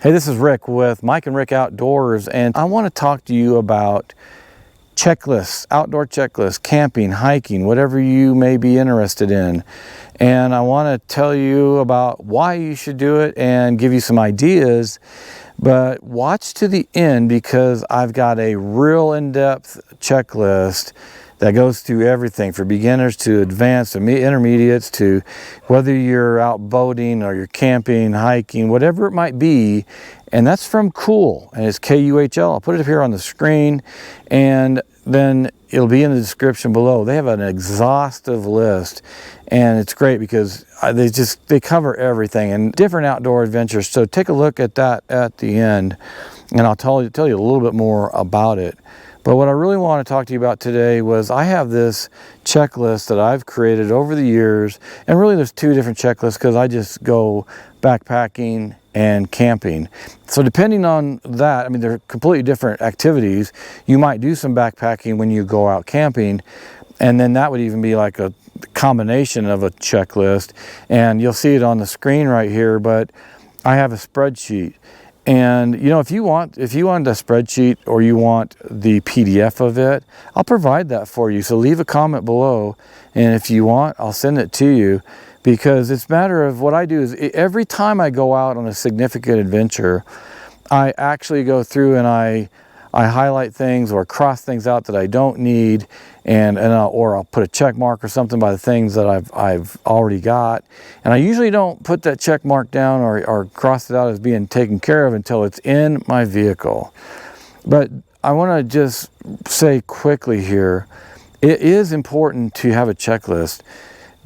Hey, this is Rick with Mike and Rick Outdoors, and I want to talk to you about checklists, outdoor checklists, camping, hiking, whatever you may be interested in. And I want to tell you about why you should do it and give you some ideas. But watch to the end, because I've got a real in-depth checklist that goes through everything from beginners to advanced to intermediates, to whether you're out boating or you're camping, hiking, whatever it might be. And that's from KUHL, and it's KUHL. I'll put it up here on the screen, and then it'll be in the description below. They have an exhaustive list, and it's great because they cover everything and different outdoor adventures. So take a look at that at the end, and I'll tell you a little bit more about it. But what I really want to talk to you about today was I have this checklist that I've created over the years, and really there's two different checklists because I just go backpacking and camping. So depending on that, I mean, they're completely different activities. You might do some backpacking when you go out camping, and then that would even be like a combination of a checklist, and you'll see it on the screen right here. But I have a spreadsheet. And you know, if you want a spreadsheet or you want the PDF of it, I'll provide that for you. So leave a comment below, and if you want, I'll send it to you, because it's a matter of what I do is every time I go out on a significant adventure, I actually go through and I highlight things or cross things out that I don't need, or I'll put a check mark or something by the things that I've already got. And I usually don't put that check mark down or cross it out as being taken care of until it's in my vehicle. But I want to just say quickly here, it is important to have a checklist,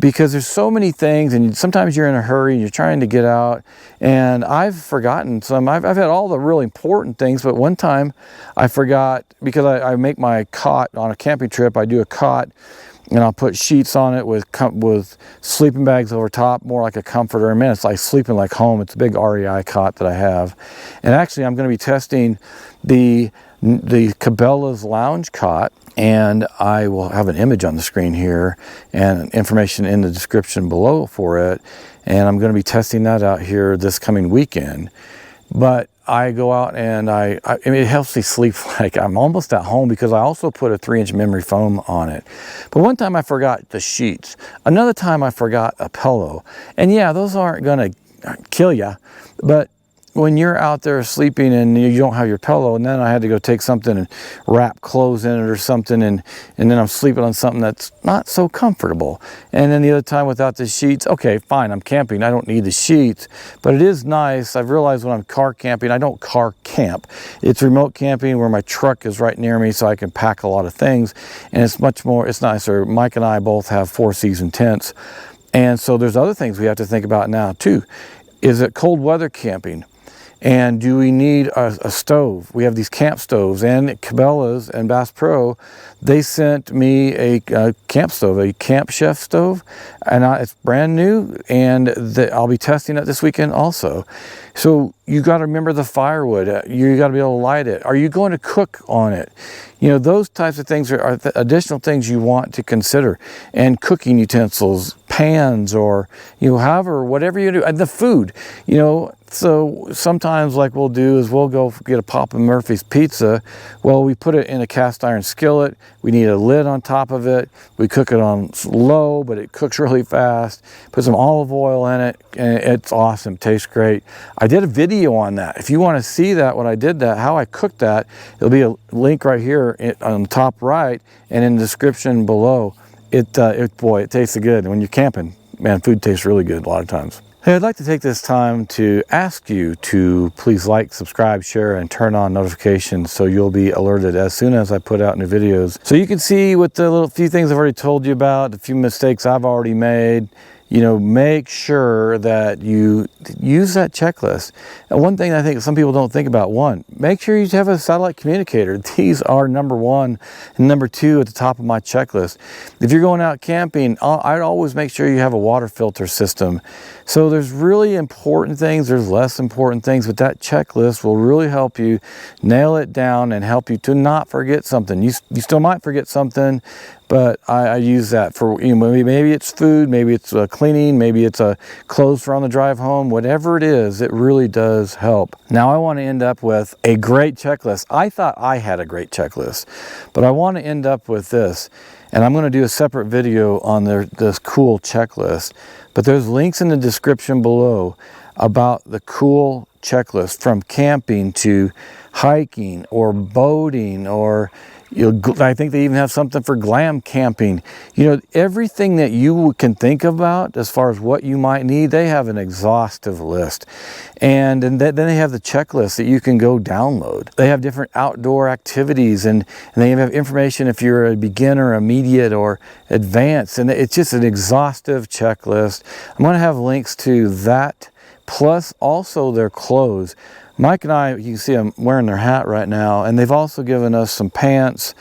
because there's so many things, and sometimes you're in a hurry and you're trying to get out, and I've forgotten some. I've had all the really important things, but one time I forgot, because I make my cot on a camping trip. I do a cot, and I'll put sheets on it with sleeping bags over top, more like a comforter. I mean, it's like sleeping like home. It's a big REI cot that I have. And actually, I'm going to be testing the Cabela's lounge cot, and I will have an image on the screen here and information in the description below for it. And I'm going to be testing that out here this coming weekend. But I go out and I mean, it helps me sleep like I'm almost at home, because I also put a 3-inch memory foam on it. But one time I forgot the sheets. Another time I forgot a pillow. And yeah, those aren't going to kill you, but when you're out there sleeping and you don't have your pillow, and then I had to go take something and wrap clothes in it or something, and then I'm sleeping on something that's not so comfortable. And then the other time without the sheets, okay, fine, I'm camping, I don't need the sheets, but it is nice. I've realized when I'm car camping, I don't car camp. It's remote camping where my truck is right near me, so I can pack a lot of things, and it's nicer. Mike and I both have 4-season tents, and so there's other things we have to think about now too. Is it cold weather camping? And do we need a stove? We have these camp stoves, and Cabela's and Bass Pro, they sent me a camp stove, a Camp Chef stove, and it's brand new, and I'll be testing it this weekend also. So you got to remember the firewood. You got to be able to light it. Are you going to cook on it? You know, those types of things are additional things you want to consider. And cooking utensils, pans, or, you know, however, whatever you do, and the food, you know. So sometimes like we'll do is we'll go get a Papa Murphy's pizza. Well, we put it in a cast iron skillet. We need a lid on top of it. We cook it on low, but it cooks really fast. Put some olive oil in it, and it's awesome. Tastes great. I did a video on that. If you want to see that, when I did that, how I cooked that, there'll be a link right here on the top right and in the description below. Boy, it tastes good. When you're camping, man, food tastes really good a lot of times. Hey, I'd like to take this time to ask you to please like, subscribe, share, and turn on notifications so you'll be alerted as soon as I put out new videos. So you can see with the few things I've already told you about, the few mistakes I've already made, you know, make sure that you use that checklist. And one thing I think some people don't think about, make sure you have a satellite communicator. These are number 1 and number 2 at the top of my checklist. If you're going out camping, I'd always make sure you have a water filter system. So there's really important things, there's less important things, but that checklist will really help you nail it down and help you to not forget something. You still might forget something, but I use that for, you know, maybe it's food, maybe it's cleaning cleaning, maybe it's a clothes for on the drive home, whatever it is, it really does help. Now I want to end up with a great checklist. I thought I had a great checklist, but I want to end up with this. And I'm going to do a separate video on this KUHL checklist. But there's links in the description below about the KUHL checklist, from camping to hiking or boating, or I think they even have something for glam camping. You know, everything that you can think about as far as what you might need, they have an exhaustive list. And then they have the checklist that you can go download. They have different outdoor activities, and they have information if you're a beginner, immediate, or advanced. And it's just an exhaustive checklist. I'm going to have links to that, plus also their clothes. Mike and I, you can see I'm wearing their hat right now, and they've also given us some pants,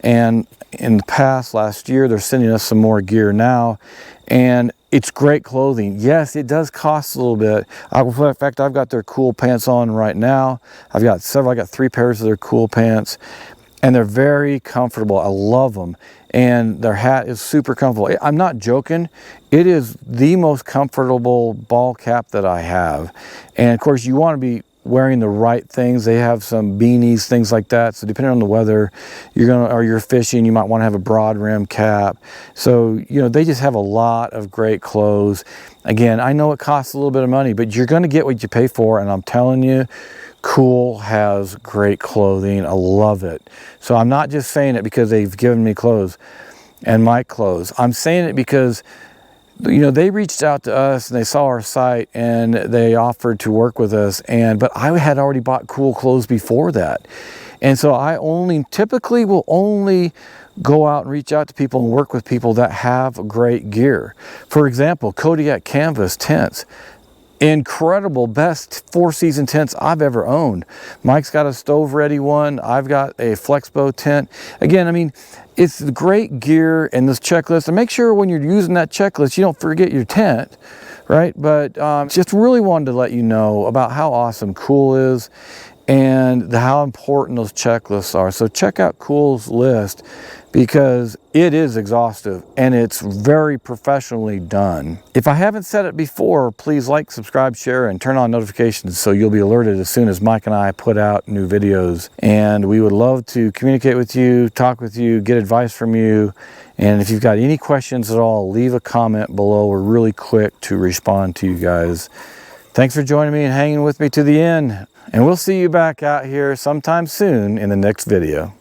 and in the past, last year, they're sending us some more gear now, and it's great clothing. Yes, it does cost a little bit. In fact, I've got their KUHL pants on right now. I got 3 pairs of their KUHL pants, and they're very comfortable. I love them, and their hat is super comfortable. I'm not joking. It is the most comfortable ball cap that I have, and of course, you want to be wearing the right things. They have some beanies, things like that. So depending on the weather, you're fishing, you might want to have a broad rim cap. So, you know, they just have a lot of great clothes. Again, I know it costs a little bit of money, but you're going to get what you pay for. And I'm telling you, KUHL has great clothing. I love it. So I'm not just saying it because they've given me clothes and my clothes. I'm saying it because, you know, they reached out to us and they saw our site and they offered to work with us, but I had already bought KUHL clothes before that. And so I typically will only go out and reach out to people and work with people that have great gear. For example, Kodiak Canvas tents. Incredible, best 4-season tents I've ever owned. Mike's got a stove ready one. I've got a Flexbow tent. Again, I mean, it's great gear in this checklist. And make sure when you're using that checklist, you don't forget your tent, right? But just really wanted to let you know about how awesome KUHL is and how important those checklists are. So check out KUHL's list, because it is exhaustive and it's very professionally done. If I haven't said it before, please like, subscribe, share, and turn on notifications so you'll be alerted as soon as Mike and I put out new videos. And we would love to communicate with you, talk with you, get advice from you. And if you've got any questions at all, leave a comment below. We're really quick to respond to you guys. Thanks for joining me and hanging with me to the end. And we'll see you back out here sometime soon in the next video.